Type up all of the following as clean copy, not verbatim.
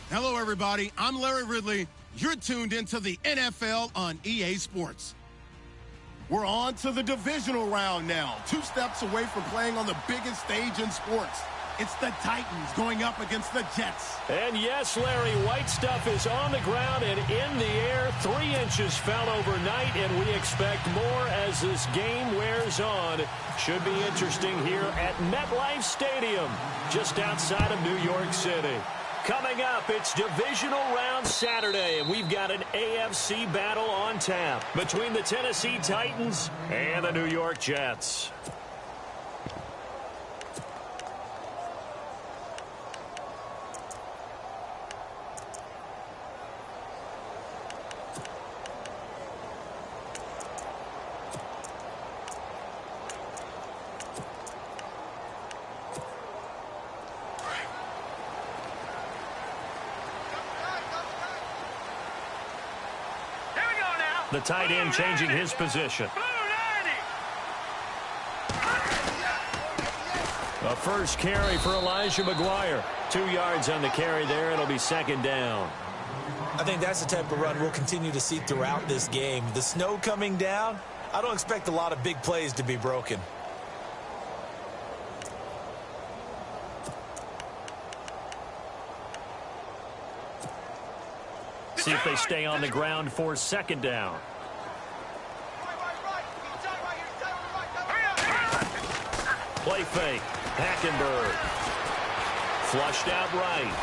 Hello, everybody. I'm Larry Ridley. You're tuned into the NFL on EA Sports. We're on to the divisional round now. 2 steps away from playing on the biggest stage in sports. It's the Titans going up against the Jets. And yes, Larry, white stuff is on the ground and in the air. 3 inches fell overnight, and we expect more as this game wears on. Should be interesting here at MetLife Stadium, just outside of New York City. Coming up, it's Divisional Round Saturday, and we've got an AFC battle on tap between the Tennessee Titans and the New York Jets. The tight end changing his position. A first carry for Elijah McGuire. 2 yards on the carry there. It'll be second down. I think that's the type of run we'll continue to see throughout this game. The snow coming down, I don't expect a lot of big plays to be broken. See if they stay on the ground for second down. Play fake. Hackenberg. Flushed out right.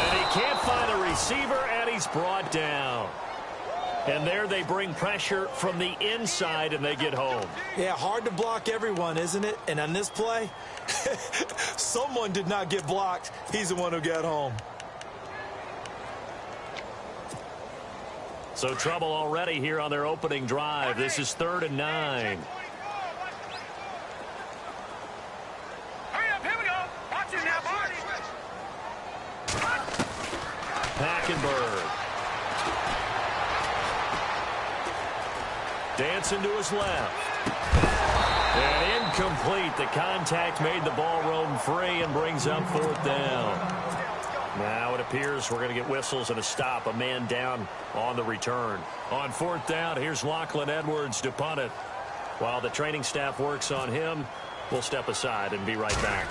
And he can't find a receiver, and he's brought down. And there they bring pressure from the inside, and they get home. Yeah, hard to block everyone, isn't it? And on this play, someone did not get blocked. He's the one who got home. So trouble already here on their opening drive. This is 3rd and 9. Hurry up, here we go. Watch it now, Barney. Hackenberg. Dancing to his left. And incomplete. The contact made the ball roam free and brings up 4th down. Now it appears we're going to get whistles and a stop. A man down on the return. On 4th down, here's Lachlan Edwards to punt it. While the training staff works on him, we'll step aside and be right back.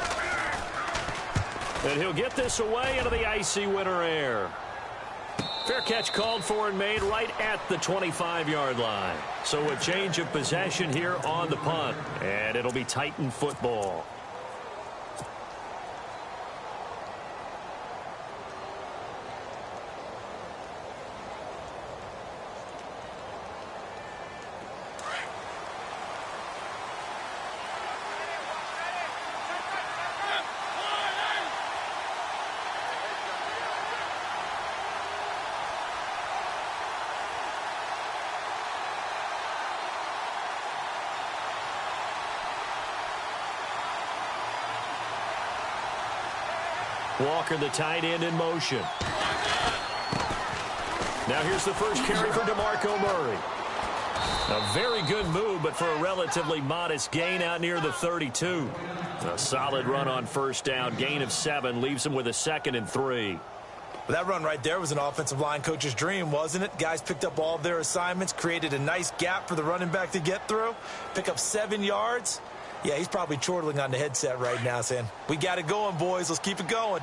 And he'll get this away into the icy winter air. Fair catch called for and made right at the 25-yard line. So a change of possession here on the punt. And it'll be Titan football. Walker, the tight end, in motion. Now here's the first carry for DeMarco Murray. A very good move, but for a relatively modest gain out near the 32. A solid run on first down. Gain of 7 leaves him with a 2nd and 3. Well, that run right there was an offensive line coach's dream, wasn't it? Guys picked up all of their assignments, created a nice gap for the running back to get through, pick up 7 yards. Yeah, he's probably chortling on the headset right now saying, we got it going, boys. Let's keep it going.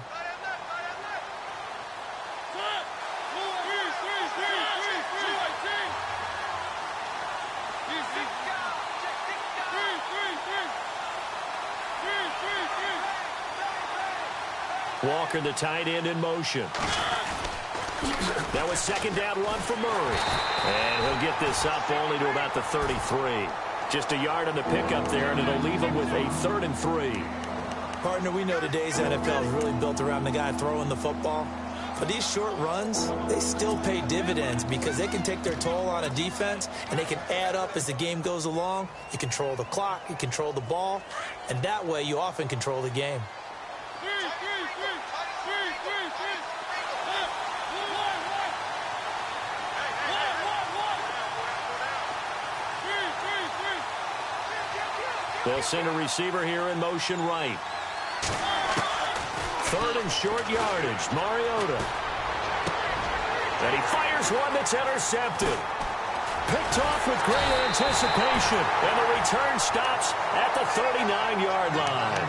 Walker, the tight end, in motion. That was second down run for Murray. And he'll get this up only to about the 33. Just a yard on the pickup there, and it'll leave him with a 3rd and 3. Partner, we know today's NFL is really built around the guy throwing the football. But these short runs, they still pay dividends because they can take their toll on a defense, and they can add up as the game goes along. You control the clock, you control the ball, and that way you often control the game. They'll send a receiver here in motion right. 3rd and short yardage. Mariota. And he fires one that's intercepted. Picked off with great anticipation. And the return stops at the 39-yard line.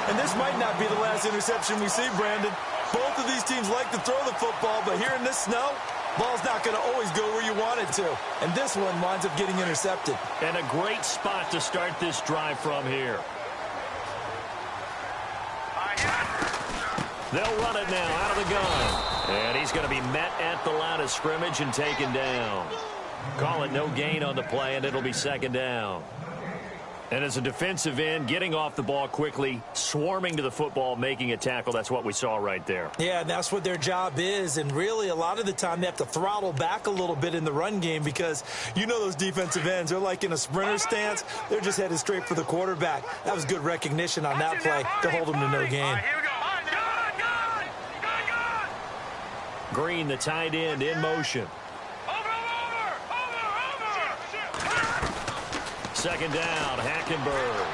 And this might not be the last interception we see, Brandon. Both of these teams like to throw the football, but here in this snow, ball's not going to always go where you want it to. And this one winds up getting intercepted. And a great spot to start this drive from here. They'll run it now out of the gun. And he's going to be met at the line of scrimmage and taken down. Call it no gain on the play, and it'll be 2nd down. And as a defensive end, getting off the ball quickly, swarming to the football, making a tackle, that's what we saw right there. Yeah, that's what their job is. And really, a lot of the time, they have to throttle back a little bit in the run game because you know those defensive ends, they're like in a sprinter stance. They're just headed straight for the quarterback. That was good recognition on that play to hold them to no gain. Green, the tight end, in motion. 2nd down, Hackenberg.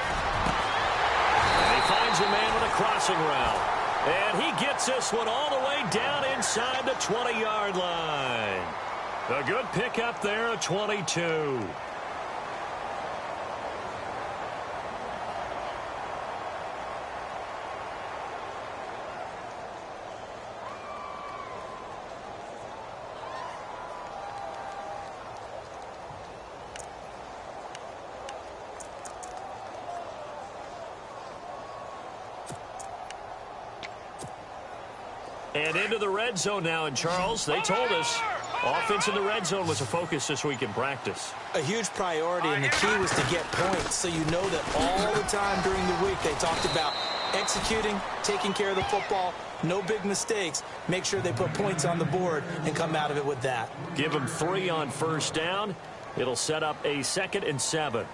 And he finds a man with a crossing route. And he gets this one all the way down inside the 20-yard line. A good pickup there, a 22. And into the red zone now. And, Charles, they told us offense in the red zone was a focus this week in practice. A huge priority, and the key was to get points. So you know that all the time during the week they talked about executing, taking care of the football, no big mistakes. Make sure they put points on the board and come out of it with that. Give them 3 on 1st down. It'll set up a 2nd and 7.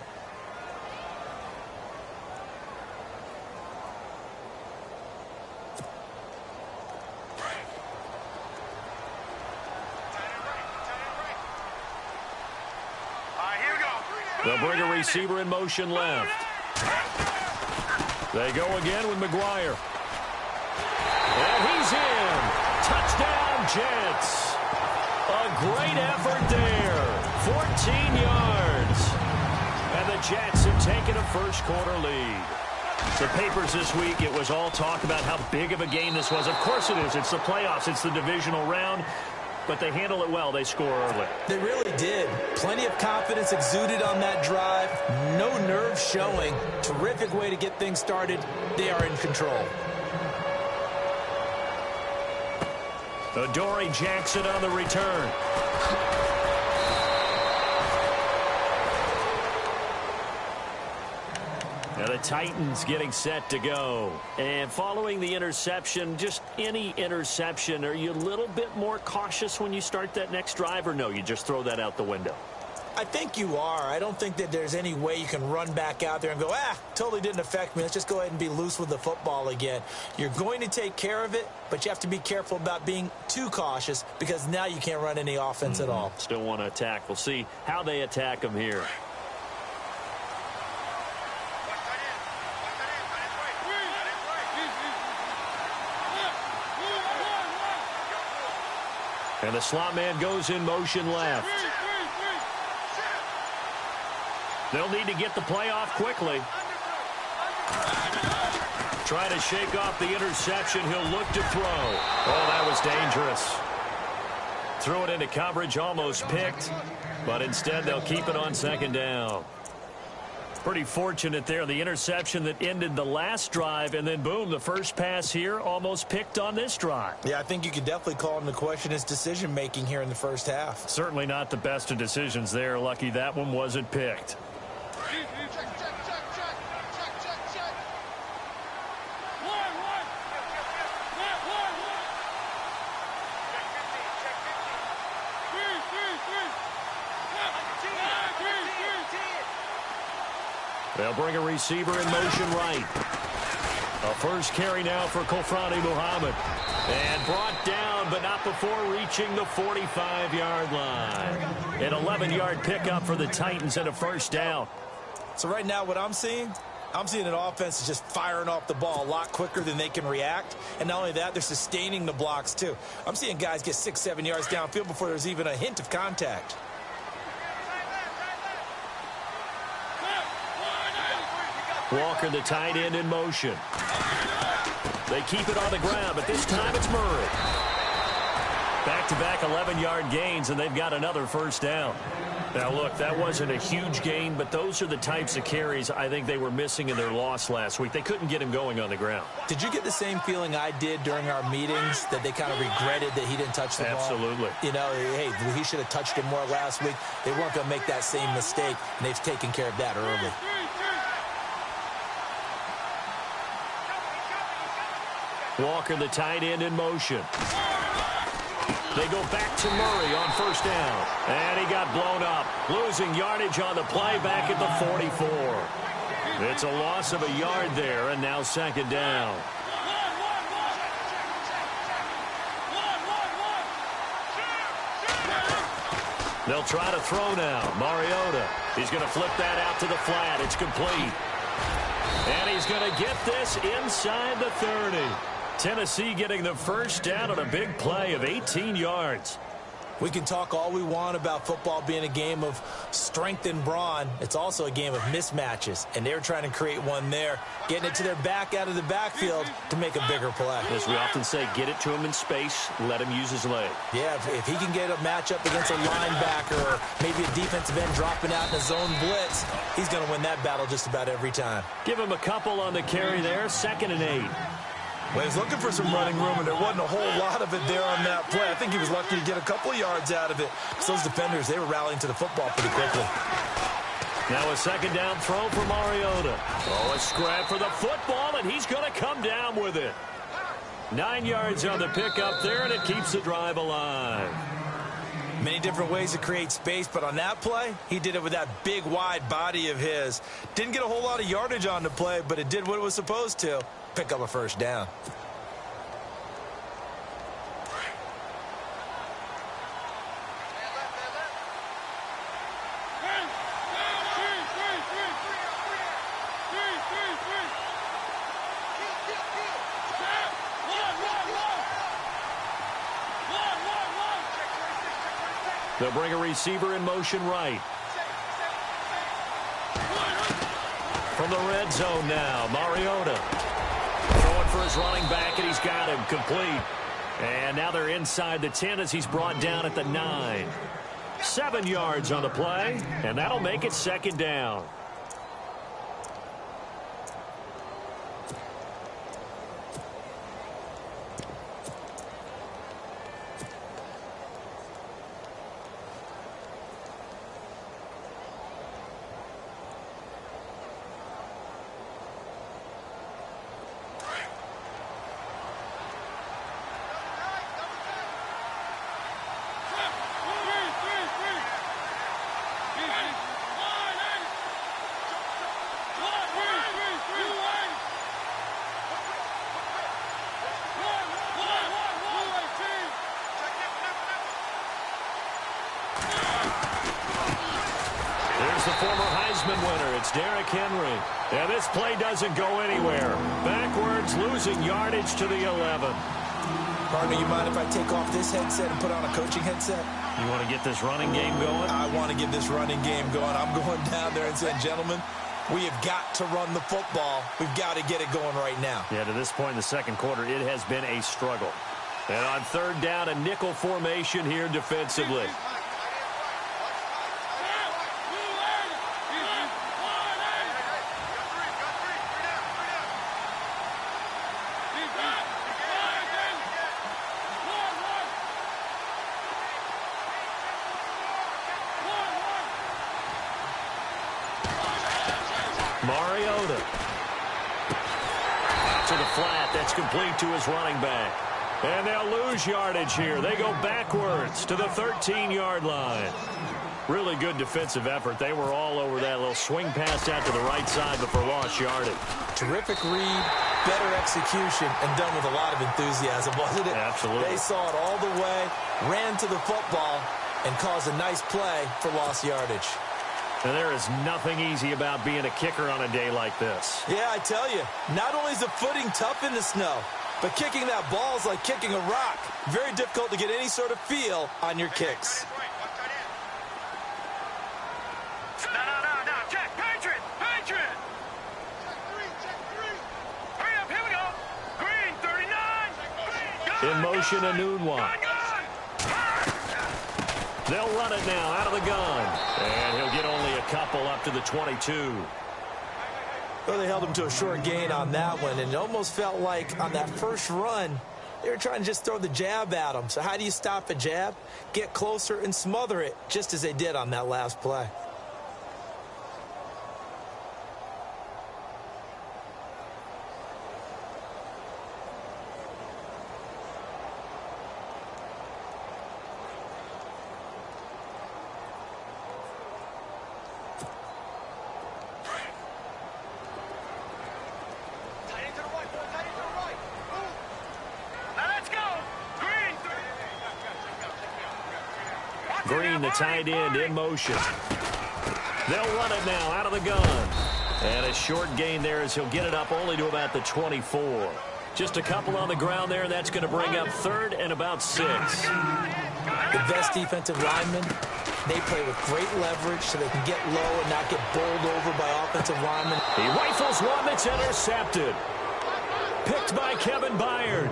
They'll bring a receiver in motion left. They go again with McGuire. And he's in. Touchdown, Jets. A great effort there. 14 yards. And the Jets have taken a first-quarter lead. The papers this week, it was all talk about how big of a game this was. Of course it is. It's the playoffs. It's the divisional round. But they handle it well. They score early. They really did. Plenty of confidence exuded on that drive. No nerves showing. Terrific way to get things started. They are in control. Adoree Jackson on the return. Now the Titans getting set to go. And following the interception, just any interception, are you a little bit more cautious when you start that next drive, or no, you just throw that out the window? I think you are. I don't think that there's any way you can run back out there and go, totally didn't affect me. Let's just go ahead and be loose with the football again. You're going to take care of it, but you have to be careful about being too cautious because now you can't run any offense at all. Still want to attack. We'll see how they attack them here. And the slot man goes in motion left. They'll need to get the play off quickly. Try to shake off the interception. He'll look to throw. Oh, that was dangerous. Threw it into coverage, almost picked. But instead, they'll keep it on 2nd down. Pretty fortunate there. The interception that ended the last drive, and then, boom, the first pass here almost picked on this drive. Yeah, I think you could definitely call into question his decision-making here in the first half. Certainly not the best of decisions there. Lucky that one wasn't picked. They'll bring a receiver in motion right. A first carry now for Kofrani Muhammad. And brought down, but not before reaching the 45-yard line. An 11-yard pickup for the Titans and a first down. So right now what I'm seeing an offense is just firing off the ball a lot quicker than they can react. And not only that, they're sustaining the blocks too. I'm seeing guys get 6-7 yards downfield before there's even a hint of contact. Walker, the tight end, in motion. They keep it on the ground, but this time it's Murray. Back-to-back 11-yard gains, and they've got another first down. Now, look, that wasn't a huge gain, but those are the types of carries I think they were missing in their loss last week. They couldn't get him going on the ground. Did you get the same feeling I did during our meetings, that they kind of regretted that he didn't touch the ball? Absolutely. You know, hey, he should have touched it more last week. They weren't going to make that same mistake, and they've taken care of that early. Walker, the tight end, in motion. They go back to Murray on first down. And he got blown up. Losing yardage on the play back at the 44. It's a loss of a yard there, and now second down. They'll try to throw now. Mariota. He's going to flip that out to the flat. It's complete. And he's going to get this inside the 30. Tennessee getting the first down on a big play of 18 yards. We can talk all we want about football being a game of strength and brawn. It's also a game of mismatches, and they're trying to create one there, getting it to their back out of the backfield to make a bigger play. As we often say, get it to him in space, let him use his leg. Yeah, if he can get a matchup against a linebacker or maybe a defensive end dropping out in a zone blitz, he's going to win that battle just about every time. Give him a couple on the carry there, 2nd and 8. Well, he was looking for some running room, and there wasn't a whole lot of it there on that play. I think he was lucky to get a couple of yards out of it. So those defenders, they were rallying to the football pretty quickly. Now a second down throw for Mariota. Oh, a scrap for the football, and he's going to come down with it. 9 yards on the pickup there, and it keeps the drive alive. Many different ways to create space, but on that play, he did it with that big, wide body of his. Didn't get a whole lot of yardage on the play, but it did what it was supposed to. Pick up a first down. They'll bring a receiver in motion right. From the red zone now, Mariota. Throwing for his running back, and he's got him complete. And now they're inside the 10 as he's brought down at the 9. 7 yards on the play, and that'll make it second down. The former Heisman winner, it's Derrick Henry. And this play doesn't go anywhere. Backwards, losing yardage to the 11. Partner, you mind if I take off this headset and put on a coaching headset? You want to get this running game going? I want to get this running game going. I'm going down there and saying, gentlemen, we have got to run the football. We've got to get it going right now. Yeah, to this point in the second quarter, it has been a struggle. And on third down, a nickel formation here defensively. Mariota. Out to the flat. That's complete to his running back. And they'll lose yardage here. They go backwards to the 13-yard line. Really good defensive effort. They were all over that little swing pass out to the right side before lost yardage. Terrific read, better execution, and done with a lot of enthusiasm, wasn't it? Absolutely. They saw it all the way, ran to the football, and caused a nice play for lost yardage. And there is nothing easy about being a kicker on a day like this. Yeah, I tell you, not only is the footing tough in the snow, but kicking that ball is like kicking a rock. Very difficult to get any sort of feel on your kicks. No. Check. Patriot. Check three. Hurry up. Here we go. Green, 39. In motion, a Nunwa. They'll run it now out of the gun. And he'll get only a couple up to the 22. Well, they held him to a short gain on that one, and it almost felt like on that first run, they were trying to just throw the jab at him. So how do you stop a jab? Get closer and smother it, just as they did on that last play. Green, the tight end, in motion. They'll run it now out of the gun. And a short gain there as he'll get it up only to about the 24. Just a couple on the ground there, and that's going to bring up third and about 6. The best defensive linemen, they play with great leverage so they can get low and not get bowled over by offensive linemen. He rifles one that's intercepted. Picked by Kevin Byard.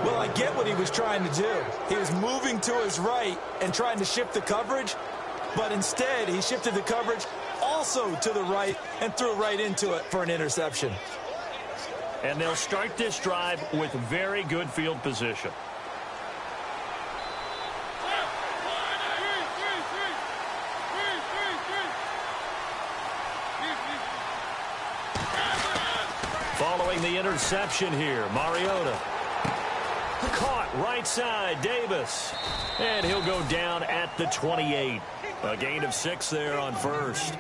Well, I get what he was trying to do. He was moving to his right and trying to shift the coverage, but instead he shifted the coverage also to the right and threw right into it for an interception. And they'll start this drive with very good field position. Following the interception here, Mariota. Caught right side, Davis. And he'll go down at the 28. A gain of 6 there on first.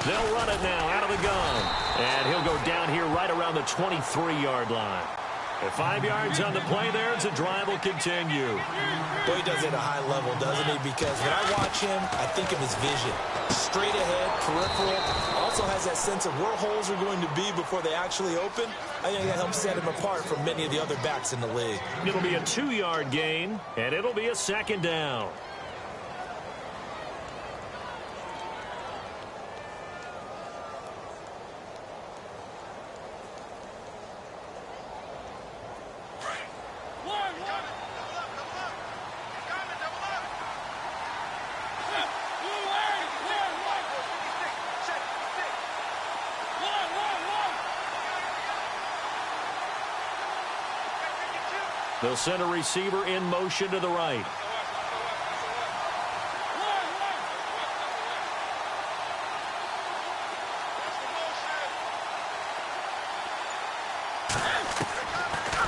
They'll run it now out of the gun. And he'll go down here right around the 23-yard line. At 5 yards on the play there, the drive will continue. Boy, he does it at a high level, doesn't he? Because when I watch him, I think of his vision. Straight ahead, peripheral. Also has that sense of where holes are going to be before they actually open. I think that helps set him apart from many of the other backs in the league. It'll be a 2-yard gain, and it'll be a second down. They'll send a receiver in motion to the right.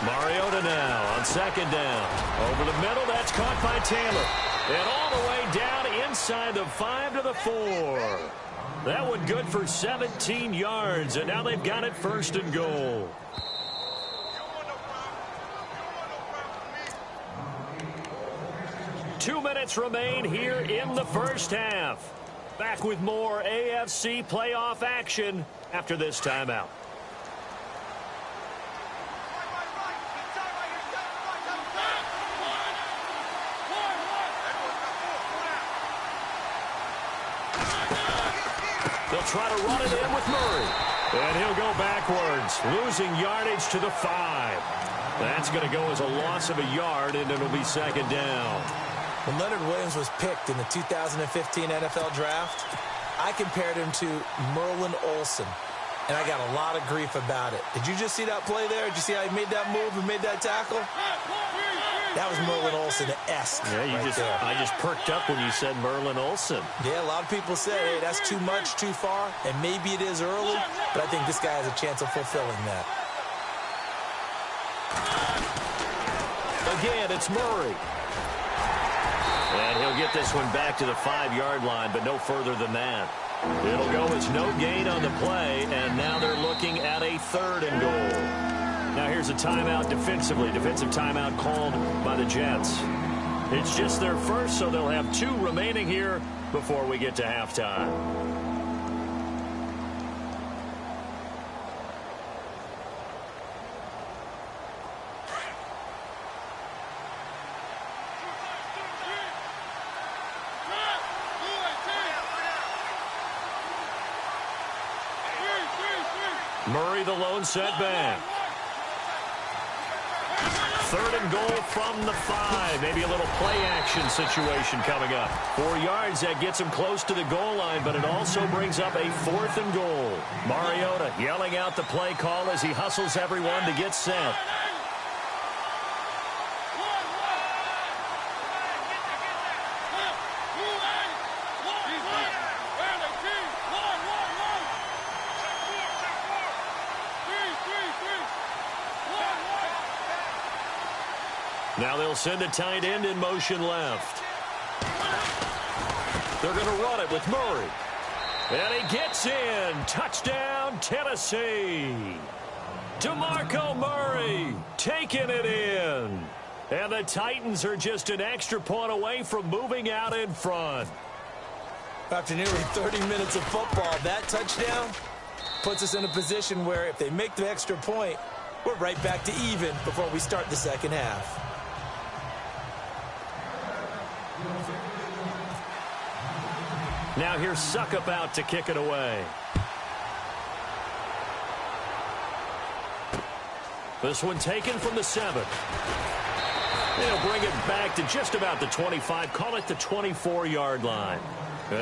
Mariota now on second down. Over the middle, that's caught by Taylor. And all the way down inside the 5 to the 4. That one good for 17 yards, and now they've got it first and goal. 2 minutes remain here in the first half. Back with more AFC playoff action after this timeout. They'll try to run it in with Murray. And he'll go backwards, losing yardage to the 5. That's going to go as a loss of a yard, and it'll be second down. When Leonard Williams was picked in the 2015 NFL Draft, I compared him to Merlin Olsen, and I got a lot of grief about it. Did you just see that play there? Did you see how he made that move and made that tackle? That was Merlin Olsen-esque. Yeah, I just perked up when you said Merlin Olsen. Yeah, a lot of people say, hey, that's too much, too far, and maybe it is early, but I think this guy has a chance of fulfilling that. Again, it's Murray. And he'll get this one back to the 5-yard line, but no further than that. It'll go as no gain on the play, and now they're looking at a 3rd and goal. Now here's a timeout defensively. Defensive timeout called by the Jets. It's just their first, so they'll have 2 remaining here before we get to halftime. Murray, the lone setback. 3rd and goal from the 5. Maybe a little play-action situation coming up. 4 yards, that gets him close to the goal line, but it also brings up a 4th and goal. Mariota yelling out the play call as he hustles everyone to get set. Now they'll send a tight end in motion left. They're going to run it with Murray. And he gets in. Touchdown, Tennessee. DeMarco Murray taking it in. And the Titans are just an extra point away from moving out in front. After nearly 30 minutes of football, that touchdown puts us in a position where if they make the extra point, we're right back to even before we start the second half. Now here's Suckup out to kick it away. This one taken from the 7. They'll bring it back to just about the 25. Call it the 24-yard line.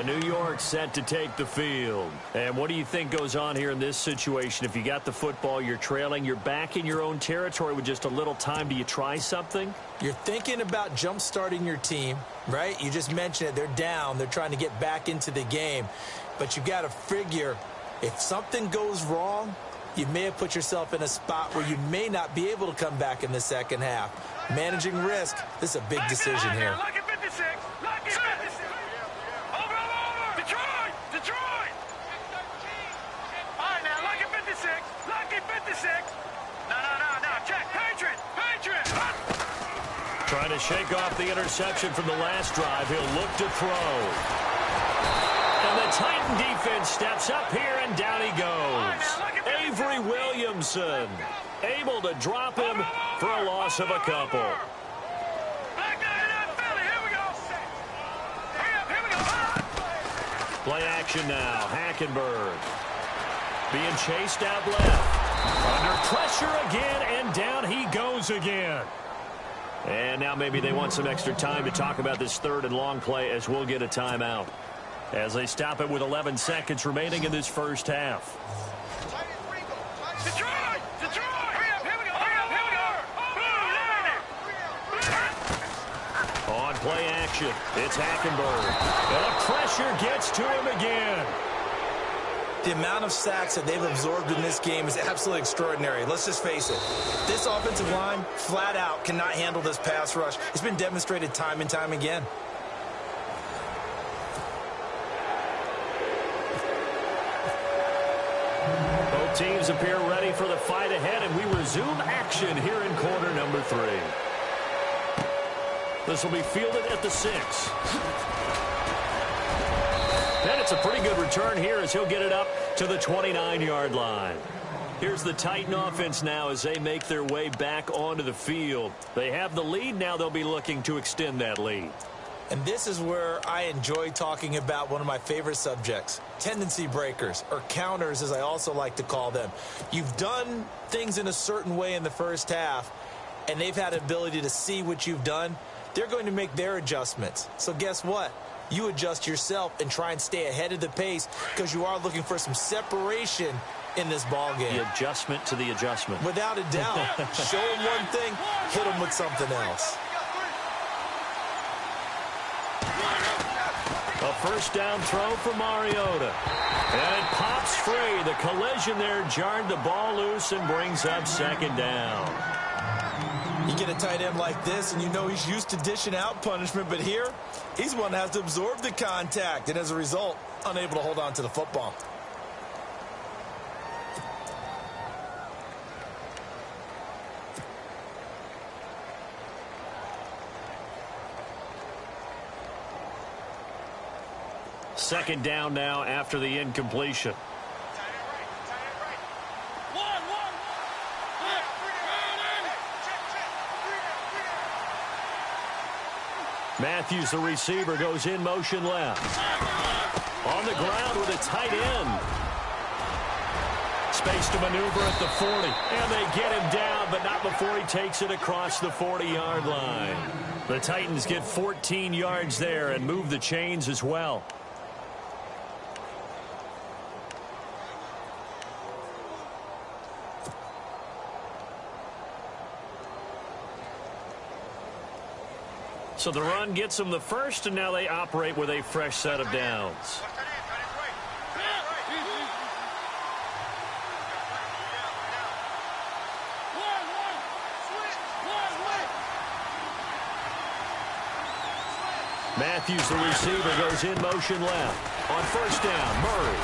New York set to take the field. And what do you think goes on here in this situation? If you got the football, you're trailing, you're back in your own territory with just a little time. Do you try something? You're thinking about jump-starting your team, right? You just mentioned it. They're down. They're trying to get back into the game. But you got to figure if something goes wrong, you may have put yourself in a spot where you may not be able to come back in the second half. Managing risk, this is a big decision here. Lucky 56. Lucky 56. Over. Detroit. All right, now, Lucky 56. Lucky 56. No. Check. Patriot. Trying to shake off the interception from the last drive. He'll look to throw. And the Titan defense steps up here, and down he goes. Avery Williamson able to drop him for a loss of a couple. Play action now. Hackenberg being chased out left. Under pressure again, and down he goes again. And now maybe they want some extra time to talk about this 3rd and long play as we'll get a timeout. As they stop it with 11 seconds remaining in this first half. Detroit! On play action, it's Hackenberg. And the pressure gets to him again. The amount of sacks that they've absorbed in this game is absolutely extraordinary. Let's just face it. This offensive line, flat out, cannot handle this pass rush. It's been demonstrated time and time again. Both teams appear ready for the fight ahead, and we resume action here in quarter number 3. This will be fielded at the 6. And it's a pretty good return here as he'll get it up to the 29-yard line. Here's the Titan offense now as they make their way back onto the field. They have the lead. Now they'll be looking to extend that lead. And this is where I enjoy talking about one of my favorite subjects, tendency breakers, or counters as I also like to call them. You've done things in a certain way in the first half, and they've had an ability to see what you've done. They're going to make their adjustments. So guess what? You adjust yourself and try and stay ahead of the pace because you are looking for some separation in this ball game. The adjustment to the adjustment. Without a doubt. Show them one thing, hit them with something else. A first down throw for Mariota. And it pops free. The collision there jarred the ball loose and brings up second down. You get get a tight end like this, and you know he's used to dishing out punishment, but here, he's one that has to absorb the contact, and as a result, unable to hold on to the football. Second down now after the incompletion. Matthews, the receiver, goes in motion left. On the ground with a tight end. Space to maneuver at the 40. And they get him down, but not before he takes it across the 40-yard line. The Titans get 14 yards there and move the chains as well. So the run gets them the first, and now they operate with a fresh set of downs. Matthews, the receiver, goes in motion left. On first down, Murray.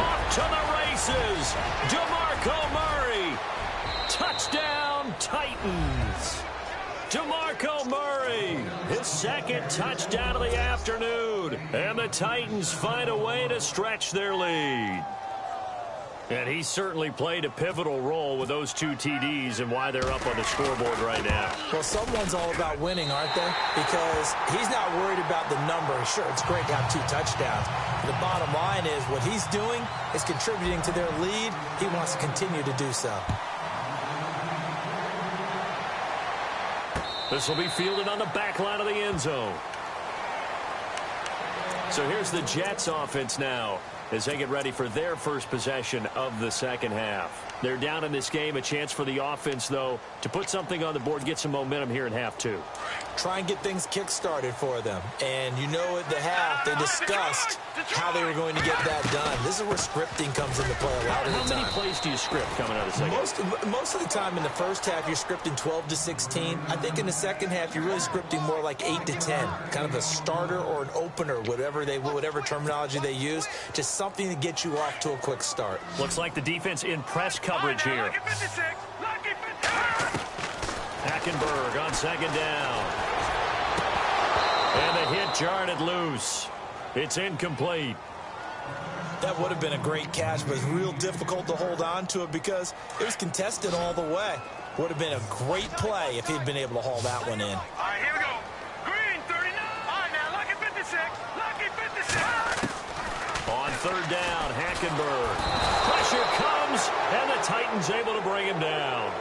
Off to the races. DeMarco Murray. Touchdown, Titans. DeMarco Murray, his second touchdown of the afternoon. And the Titans find a way to stretch their lead. And he certainly played a pivotal role with those two TDs and why they're up on the scoreboard right now. Well, someone's all about winning, aren't they? Because he's not worried about the number. Sure, it's great to have 2 touchdowns. But the bottom line is what he's doing is contributing to their lead. He wants to continue to do so. This will be fielded on the back line of the end zone. So here's the Jets offense now as they get ready for their first possession of the second half. They're down in this game. A chance for the offense, though, to put something on the board, get some momentum here in half 2. Try and get things kick-started for them. And you know at the half, they discussed how they were going to get that done. This is where scripting comes into play a lot of the time. How many plays do you script coming out of the second half? Most of the time in the first half, you're scripting 12 to 16. I think in the second half, you're really scripting more like 8 to 10. Kind of a starter or an opener, whatever terminology they use. Just something to get you off to a quick start. Looks like the defense in press coverage here. Hackenberg on second down. And the hit jarred it loose. It's incomplete. That would have been a great catch, but it's real difficult to hold on to it because it was contested all the way. Would have been a great play if he'd been able to haul that one in. All right, here we go. Green, 39. All right, now, lucky 56. Lucky 56. On third down, Hackenberg. Pressure comes, and the Titans able to bring him down.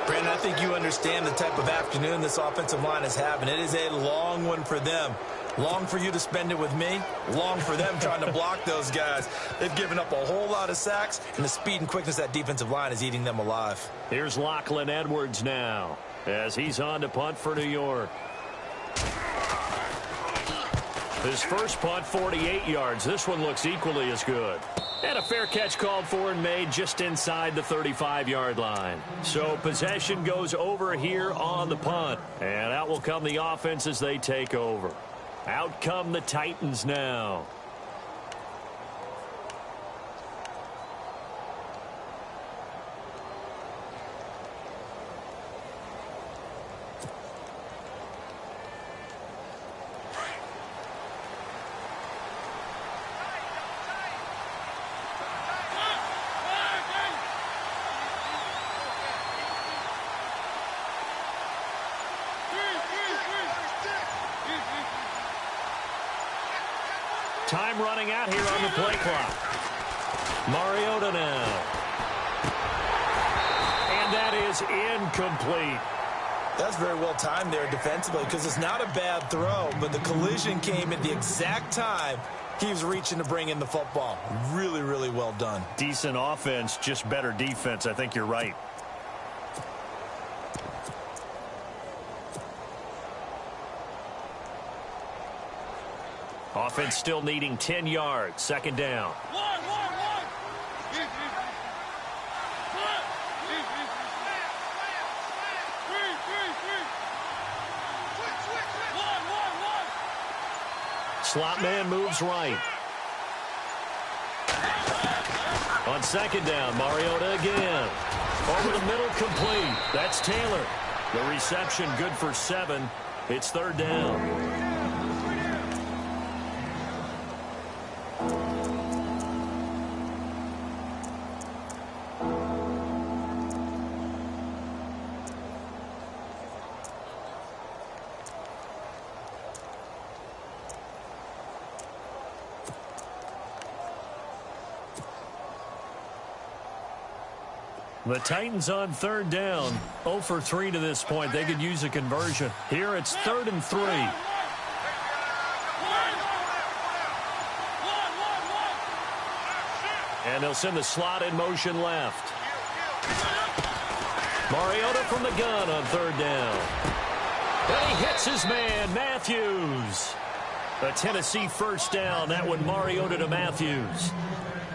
Brandon, I think you understand the type of afternoon this offensive line is having. It is a long one for them. Long for you to spend it with me. Long for them trying to block those guys. They've given up a whole lot of sacks, and the speed and quickness of that defensive line is eating them alive. Here's Lachlan Edwards now as he's on to punt for New York. His first punt, 48 yards. This one looks equally as good. And a fair catch called for and made just inside the 35-yard line. So possession goes over here on the punt. And out will come the offense as they take over. Out come the Titans now. Time running out here on the play clock. Mariota now. And that is incomplete. That's very well timed there defensively because it's not a bad throw, but the collision came at the exact time he was reaching to bring in the football. Really, really well done. Decent offense, just better defense. I think you're right. Offense still needing 10 yards. Second down. slot man moves right. On second down, Mariota again. Over the middle, complete. That's Taylor. The reception good for 7. It's third down. The Titans on third down. 0 for 3 to this point. They could use a conversion. Here it's 3rd and 3. And they'll send the slot in motion left. Mariota from the gun on third down. And he hits his man, Matthews. A Tennessee first down. That one Mariota to Matthews.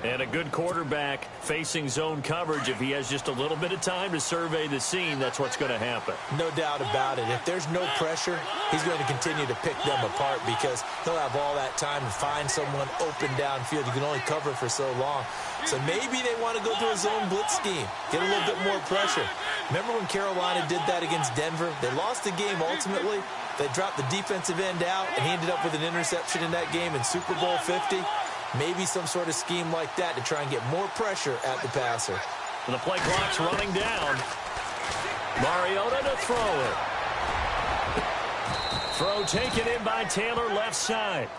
And a good quarterback facing zone coverage. If he has just a little bit of time to survey the scene, that's what's going to happen. No doubt about it. If there's no pressure, he's going to continue to pick them apart because he'll have all that time to find someone open downfield. You can only cover for so long. So maybe they want to go to a zone blitz scheme, get a little bit more pressure. Remember when Carolina did that against Denver? They lost the game ultimately. They dropped the defensive end out, and he ended up with an interception in that game in Super Bowl 50. Maybe some sort of scheme like that to try and get more pressure at the passer. The play clock's running down. Mariota to throw it. Throw taken in by Taylor left side.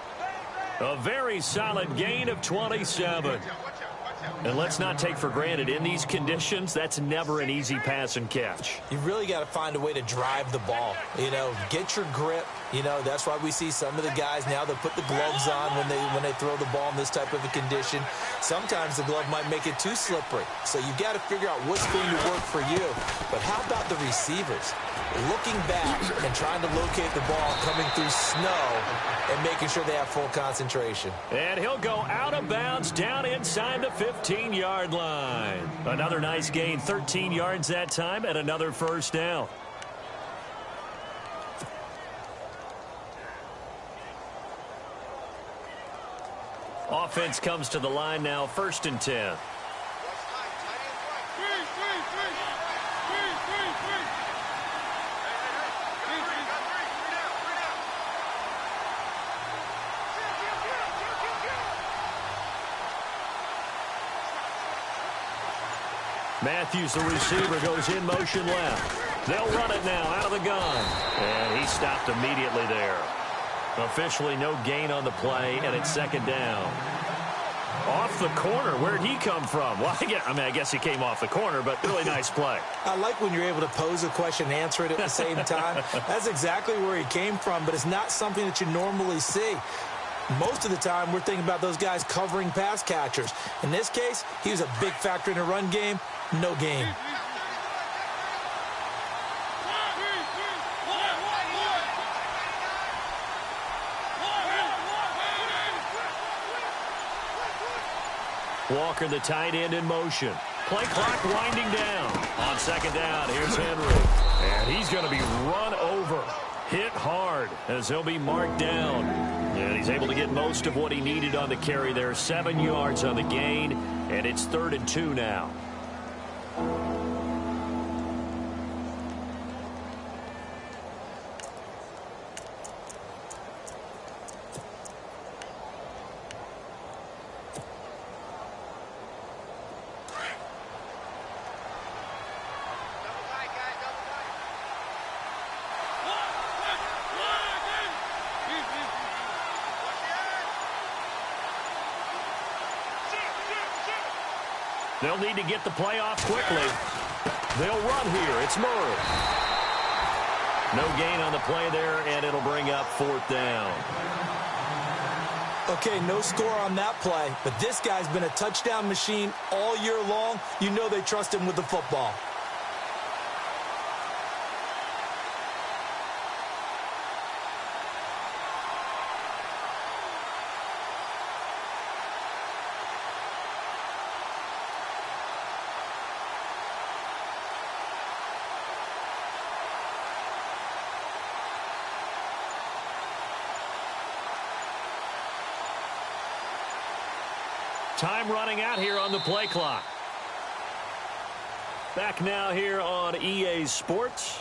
A very solid gain of 27. And let's not take for granted, in these conditions, that's never an easy pass and catch. You really got to find a way to drive the ball. You know, get your grip. You know, that's why we see some of the guys now that put the gloves on when they throw the ball in this type of a condition. Sometimes the glove might make it too slippery. So you got to figure out what's going to work for you. But how about the receivers? Looking back and trying to locate the ball coming through snow and making sure they have full concentration. And he'll go out of bounds down inside the 15-yard line. Another nice gain, 13 yards that time, and another first down. Offense comes to the line now, 1st and 10. Matthews, the receiver, goes in motion left. They'll run it now out of the gun. And he stopped immediately there. Officially no gain on the play, and it's 2nd down. Off the corner. Where'd he come from? Well, I guess he came off the corner, but really nice play. I like when you're able to pose a question and answer it at the same time. That's exactly where he came from, but it's not something that you normally see. Most of the time, we're thinking about those guys covering pass catchers. In this case, he was a big factor in the run game. No gain. Walker, the tight end, in motion. Play clock winding down. On 2nd down, here's Henry. And he's going to be run over. Hit hard as he'll be marked down. And he's able to get most of what he needed on the carry there. 7 yards on the gain, and it's 3rd and 2 now. They'll need to get the play off quickly. They'll run here. It's Murray. No gain on the play there, and it'll bring up 4th down. Okay, no score on that play, but this guy's been a touchdown machine all year long. You know they trust him with the football. Time running out here on the play clock. Back now here on EA Sports.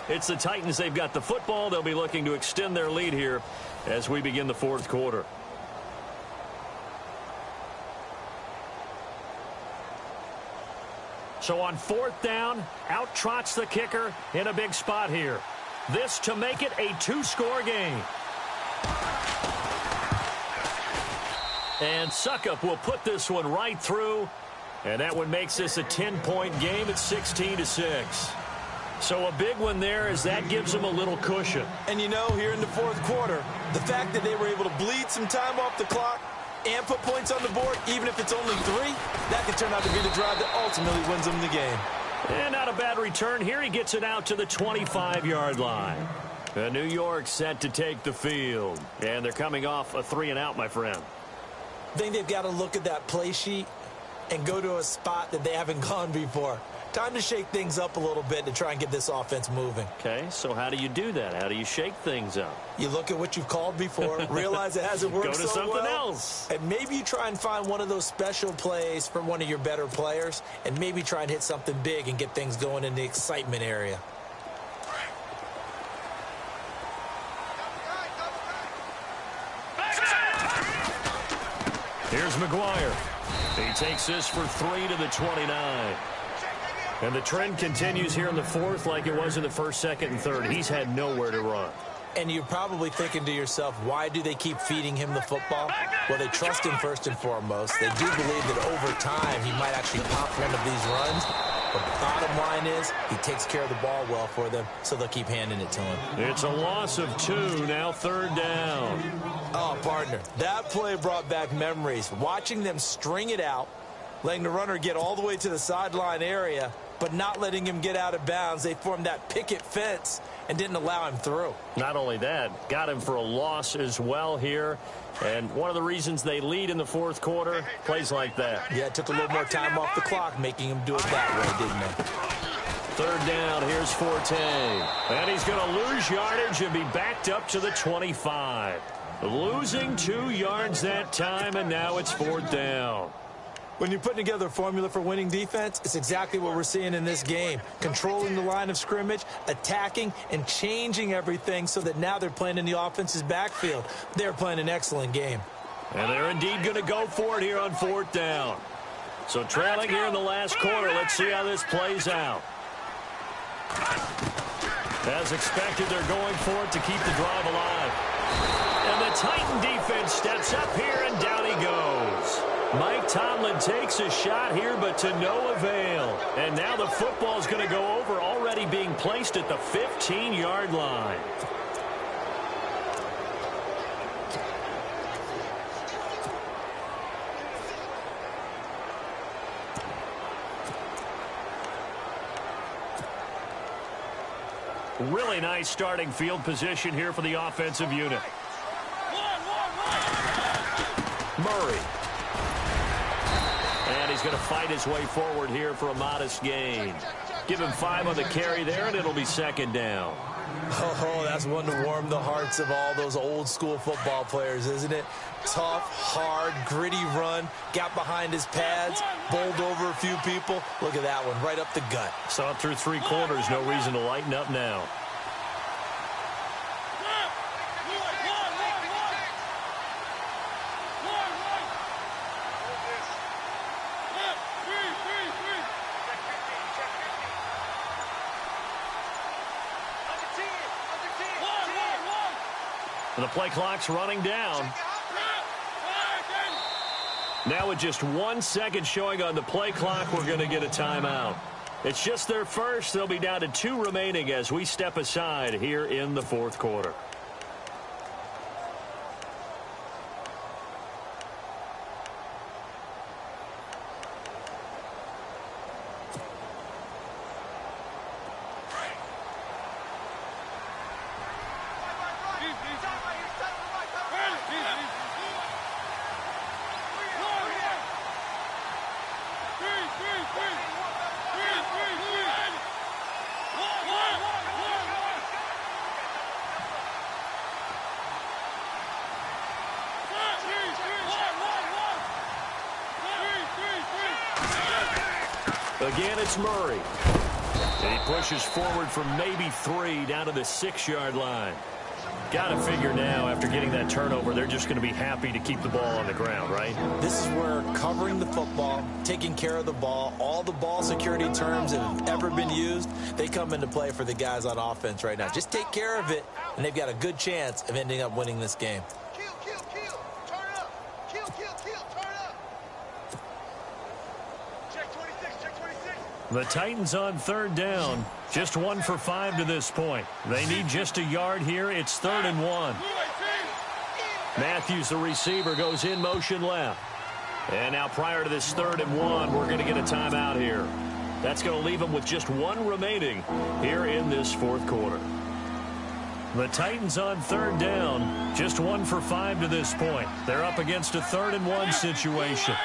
It's the Titans. They've got the football. They'll be looking to extend their lead here as we begin the fourth quarter. So on fourth down, out trots the kicker in a big spot here. This to make it a two-score game. And Suckup will put this one right through. And that one makes this a 10-point game at 16-6. So a big one there as that gives them a little cushion. And you know, here in the fourth quarter, the fact that they were able to bleed some time off the clock and put points on the board, even if it's only 3, that could turn out to be the drive that ultimately wins them the game. And not a bad return here. He gets it out to the 25-yard line. New York set to take the field. And they're coming off a 3-and-out, my friend. I think they've got to look at that play sheet and go to a spot that they haven't gone before. Time to shake things up a little bit to try and get this offense moving. Okay, so how do you do that? How do you shake things up? You look at what you've called before, realize it hasn't worked so well. Go to something else. And maybe you try and find one of those special plays from one of your better players, and maybe try and hit something big and get things going in the excitement area. Here's McGuire. He takes this for 3 to the 29. And the trend continues here in the fourth like it was in the first, second, and third. He's had nowhere to run. And you're probably thinking to yourself, why do they keep feeding him the football? Well, they trust him first and foremost. They do believe that over time he might actually pop one of these runs. But the bottom line is he takes care of the ball well for them, so they'll keep handing it to him. It's a loss of 2, now third down. Oh, partner, that play brought back memories. Watching them string it out, letting the runner get all the way to the sideline area, but not letting him get out of bounds. They formed that picket fence and didn't allow him through. Not only that, got him for a loss as well here. And one of the reasons they lead in the fourth quarter, plays like that. Yeah, it took a little more time off the clock, making him do it that way, didn't they? Third down, here's Forte. And he's going to lose yardage and be backed up to the 25. Losing 2 yards that time, and now it's fourth down. When you're putting together a formula for winning defense, it's exactly what we're seeing in this game. Controlling the line of scrimmage, attacking, and changing everything so that now they're playing in the offense's backfield. They're playing an excellent game. And they're indeed going to go for it here on fourth down. So trailing here in the last quarter, let's see how this plays out. As expected, they're going for it to keep the drive alive. And the Titan defense steps up here, and down he goes. Mike Tomlin takes a shot here, but to no avail. And now the football is going to go over, already being placed at the 15-yard line. Really nice starting field position here for the offensive unit. Murray. And he's going to fight his way forward here for a modest gain. Give him 5 on the carry there, and it'll be second down. Oh, that's one to warm the hearts of all those old school football players, isn't it? Tough, hard, gritty run, got behind his pads, bowled over a few people. Look at that one, right up the gut. Saw it through 3 quarters, no reason to lighten up now. The play clock's running down. Now with just 1 second showing on the play clock, we're going to get a timeout. It's just their first. They'll be down to 2 remaining as we step aside here in the fourth quarter. Again, it's Murray. He pushes forward from maybe 3 down to the 6-yard line. Got to figure now, after getting that turnover, they're just going to be happy to keep the ball on the ground, right? This is where covering the football, taking care of the ball, all the ball security terms that have ever been used, they come into play for the guys on offense right now. Just take care of it, and they've got a good chance of ending up winning this game. The Titans on 3rd down. Just 1 for 5 to this point. They need just a yard here. It's 3rd and 1. Matthews, the receiver, goes in motion left. And now prior to this 3rd and 1, we're going to get a timeout here. That's going to leave them with just 1 remaining here in this 4th quarter. The Titans on 3rd down. Just 1 for 5 to this point. They're up against a 3rd and 1 situation.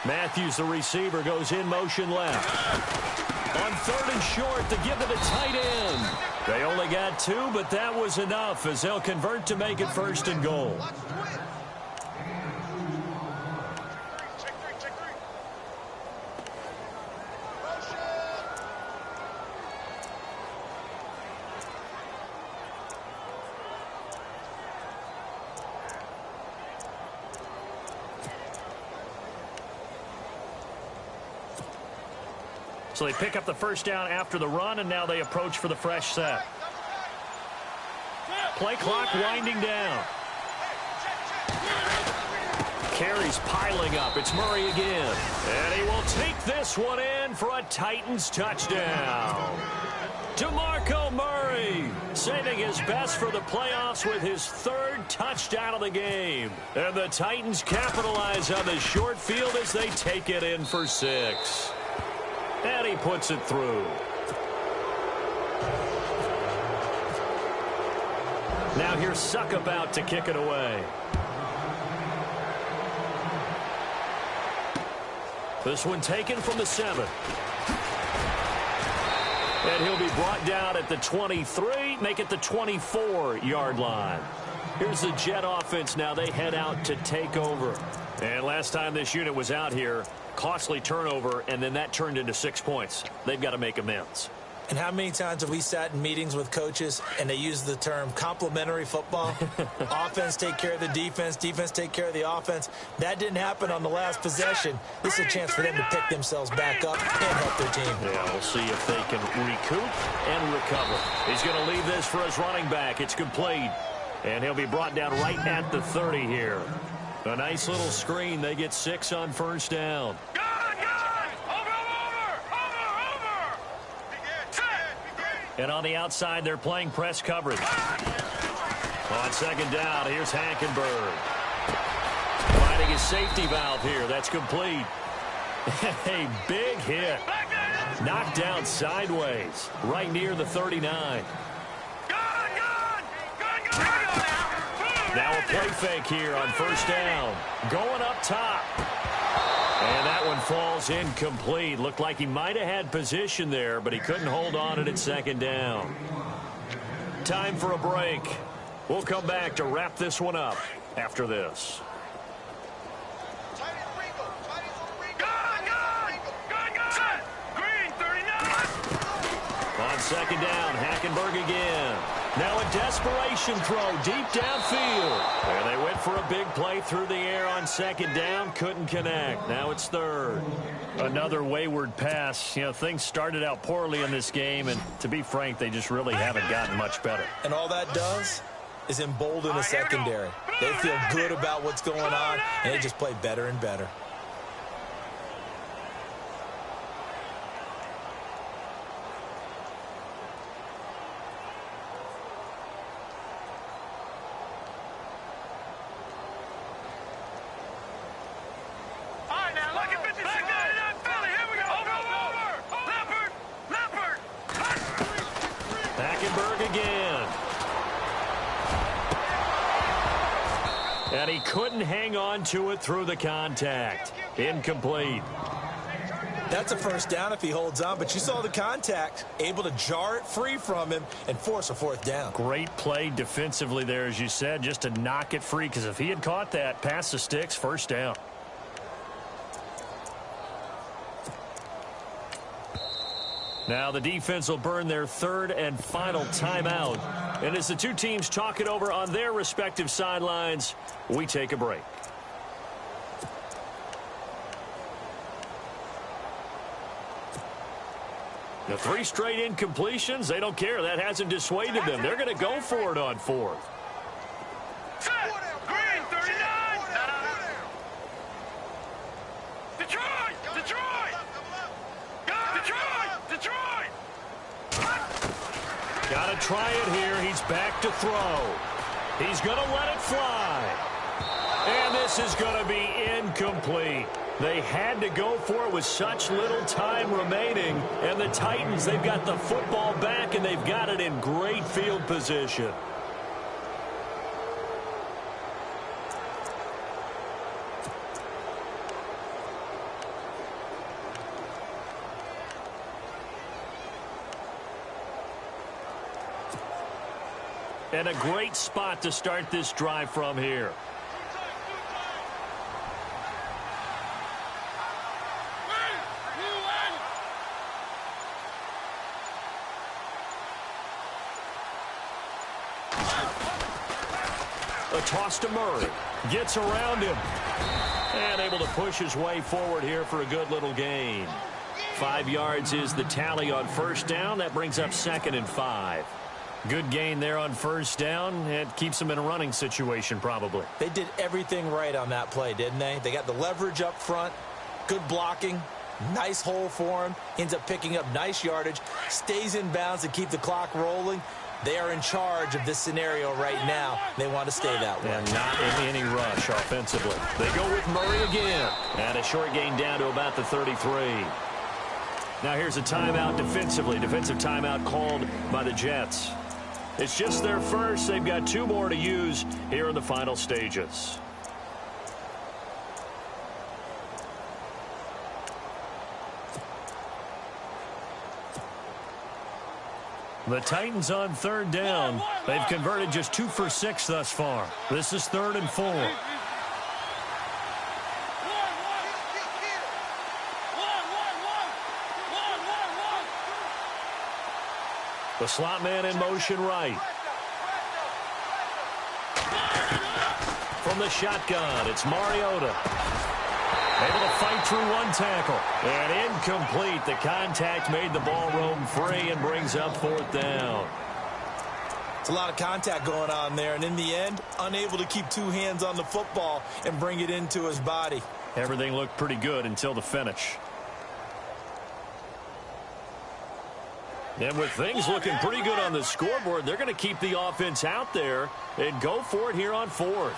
Matthews, the receiver, goes in motion left. On 3rd and short to give to the tight end. They only got 2, but that was enough as they'll convert to make it 1st and goal. So they pick up the 1st down after the run, and now they approach for the fresh set. Play clock winding down. Carries piling up. It's Murray again. And he will take this one in for a Titans touchdown. DeMarco Murray saving his best for the playoffs with his 3rd touchdown of the game. And the Titans capitalize on the short field as they take it in for 6. And he puts it through. Now here's Suck about to kick it away. This one taken from the 7. And he'll be brought down at the 23, make it the 24-yard line. Here's the Jet offense now. They head out to take over. And last time this unit was out here, costly turnover, and then that turned into 6 points. They've got to make amends. And how many times have we sat in meetings with coaches and they use the term complementary football? Offense take care of the defense, defense take care of the offense. That didn't happen on the last possession. This is a chance for them to pick themselves back up and help their team. Yeah, we'll see if they can recoup and recover. He's going to leave this for his running back. It's complete. And he'll be brought down right at the 30 here. A nice little screen. They get 6 on 1st down. And on the outside, they're playing press coverage. On 2nd down, here's Hackenberg. Finding his safety valve here. That's complete. A big hit. Knocked down sideways, right near the 39. Now a play fake here on 1st down. Going up top. And that one falls incomplete. Looked like he might have had position there, but he couldn't hold on it at 2nd down. Time for a break. We'll come back to wrap this one up after this. On 2nd down, Hackenberg again. Now a desperation throw deep downfield. And they went for a big play through the air on 2nd down. Couldn't connect. Now it's 3rd. Another wayward pass. You know, things started out poorly in this game, and to be frank, they just really haven't gotten much better. And all that does is embolden the secondary. They feel good about what's going on, and they just play better and better. And he couldn't hang on to it through the contact. Incomplete. That's a first down if he holds on, but you saw the contact, able to jar it free from him and force a fourth down. Great play defensively there, as you said, just to knock it free, because if he had caught that, past the sticks, first down. Now the defense will burn their third and final timeout. And as the two teams talk it over on their respective sidelines, we take a break. The 3 straight incompletions, they don't care. That hasn't dissuaded them. They're going to go for it on fourth. Set. Green, 39. Detroit! Detroit! Detroit! Detroit! Got to try it here. He's back to throw. He's going to let it fly. And this is going to be incomplete. They had to go for it with such little time remaining. And the Titans, they've got the football back, and they've got it in great field position. And a great spot to start this drive from here. A toss to Murray. Gets around him. And able to push his way forward here for a good little gain. 5 yards is the tally on first down. That brings up 2nd and 5. Good gain there on first down. It keeps them in a running situation probably. They did everything right on that play, didn't they? They got the leverage up front, good blocking, nice hole for him, ends up picking up nice yardage, stays in bounds to keep the clock rolling. They are in charge of this scenario right now. They want to stay that way. And not in any rush offensively. They go with Murray again. And a short gain down to about the 33. Now here's a timeout defensively. Defensive timeout called by the Jets. It's just their first. They've got 2 more to use here in the final stages. The Titans on 3rd down. They've converted just 2 for 6 thus far. This is 3rd and 4. The slot man in motion right. From the shotgun, it's Mariota. Able to fight through 1 tackle. And incomplete. The contact made the ball roam free and brings up 4th down. It's a lot of contact going on there. And in the end, unable to keep 2 hands on the football and bring it into his body. Everything looked pretty good until the finish. And with things looking pretty good on the scoreboard, they're going to keep the offense out there and go for it here on 4th.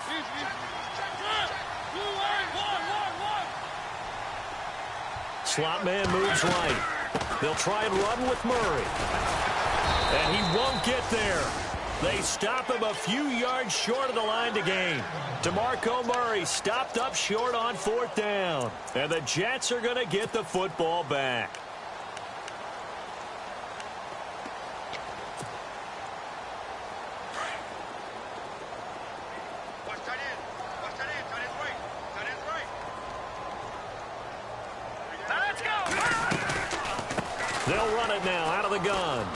Slot man moves right. They'll try and run with Murray. And he won't get there. They stop him a few yards short of the line to gain. DeMarco Murray stopped up short on 4th down. And the Jets are going to get the football back. They'll run it now out of the gun.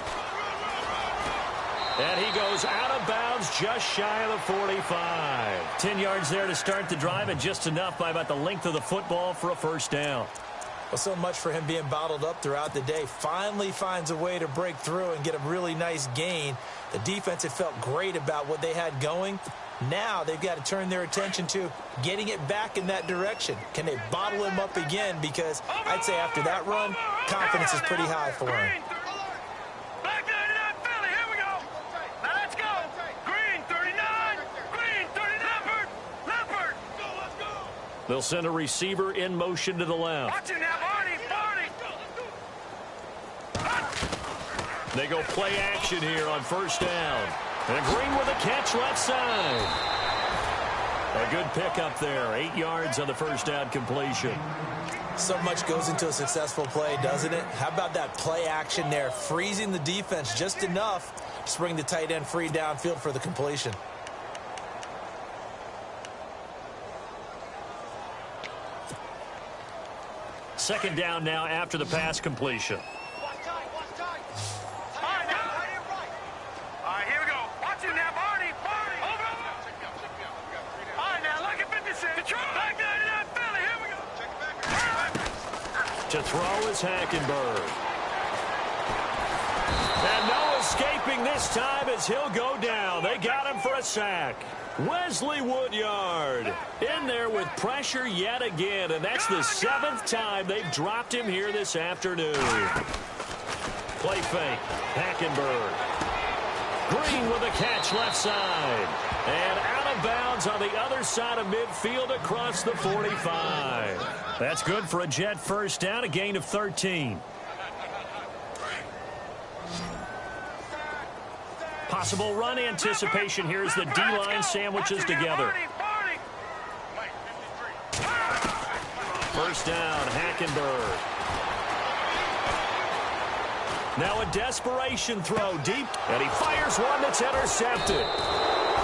And he goes out of bounds just shy of the 45. 10 yards there to start the drive, and just enough by about the length of the football for a first down. Well, so much for him being bottled up throughout the day. Finally finds a way to break through and get a really nice gain. The defense had felt great about what they had going. Now they've got to turn their attention to getting it back in that direction. Can they bottle him up again? Because I'd say after that run, confidence is pretty high for him. Back to Philly. Here we go. Now let's go. Green, 39. Green, 39. Leopard. Let's go. They'll send a receiver in motion to the left. Watch it now, Barney. They go play action here on first down. And Green with a catch left side. A good pickup there. 8 yards on the first down completion. So much goes into a successful play, doesn't it? How about that play action there, freezing the defense just enough to bring the tight end free downfield for the completion. Second down now after the pass completion. All right, here we go. Watch it now, Barney. Over. All right, now look at 56. Detroit. Back 99 Philly. Here we go. To throw is Hackenberg. And no escaping this time as he'll go down. They got him for a sack. Wesley Woodyard in there with pressure yet again, and that's the 7th time they've dropped him here this afternoon. Play fake. Hackenberg. Green with a catch left side. And out of bounds on the other side of midfield across the 45. That's good for a Jet first down, a gain of 13. Possible run anticipation here as the D-line sandwiches together. First down, Hackenberg. Now a desperation throw deep, and he fires one that's intercepted.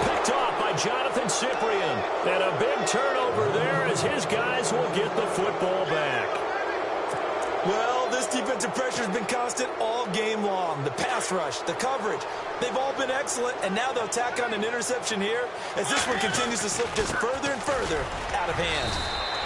Picked off by Jonathan Cyprien. And a big turnover there as his guys will get the football back. Well, this defensive pressure has been constant all game long. The pass rush, the coverage, they've all been excellent, and now they'll tack on an interception here as this one continues to slip just further and further out of hand.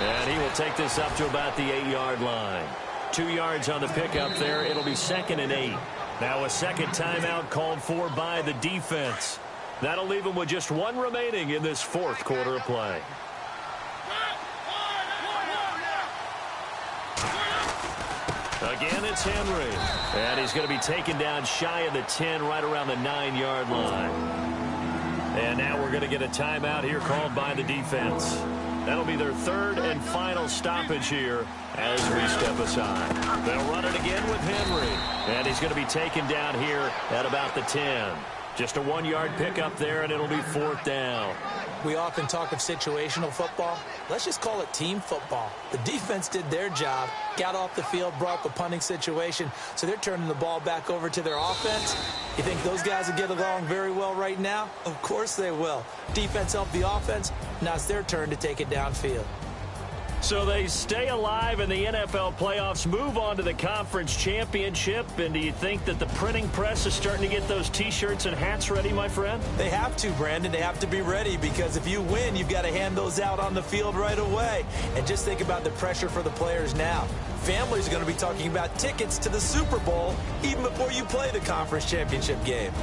And he will take this up to about the 8-yard line. 2 yards on the pickup there. It'll be 2nd and 8. Now a second timeout called for by the defense. That'll leave them with just 1 remaining in this 4th quarter of play. Again, it's Henry. And he's going to be taken down shy of the 10, right around the 9-yard line. And now we're going to get a timeout here called by the defense. That'll be their 3rd and final stoppage here as we step aside. They'll run it again with Henry. And he's going to be taken down here at about the 10. Just a 1-yard pickup there, and it'll be 4th down. We often talk of situational football. Let's just call it team football. The defense did their job, got off the field, brought the punting situation, so they're turning the ball back over to their offense. You think those guys will get along very well right now? Of course they will. Defense helped the offense. Now it's their turn to take it downfield. So they stay alive in the NFL playoffs, move on to the conference championship. And do you think that the printing press is starting to get those T-shirts and hats ready, my friend? They have to, Brandon. They have to be ready because if you win, you've got to hand those out on the field right away. And just think about the pressure for the players now. Families are going to be talking about tickets to the Super Bowl even before you play the conference championship game.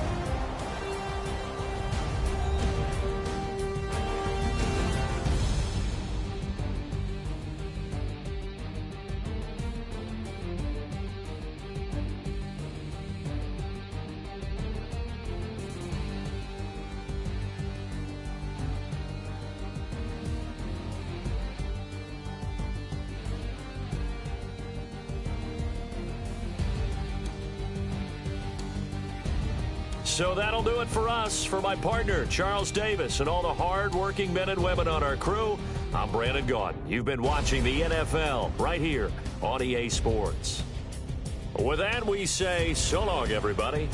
So that'll do it for us. For my partner, Charles Davis, and all the hard-working men and women on our crew, I'm Brandon Gaudin. You've been watching the NFL right here on EA Sports. With that, we say so long, everybody.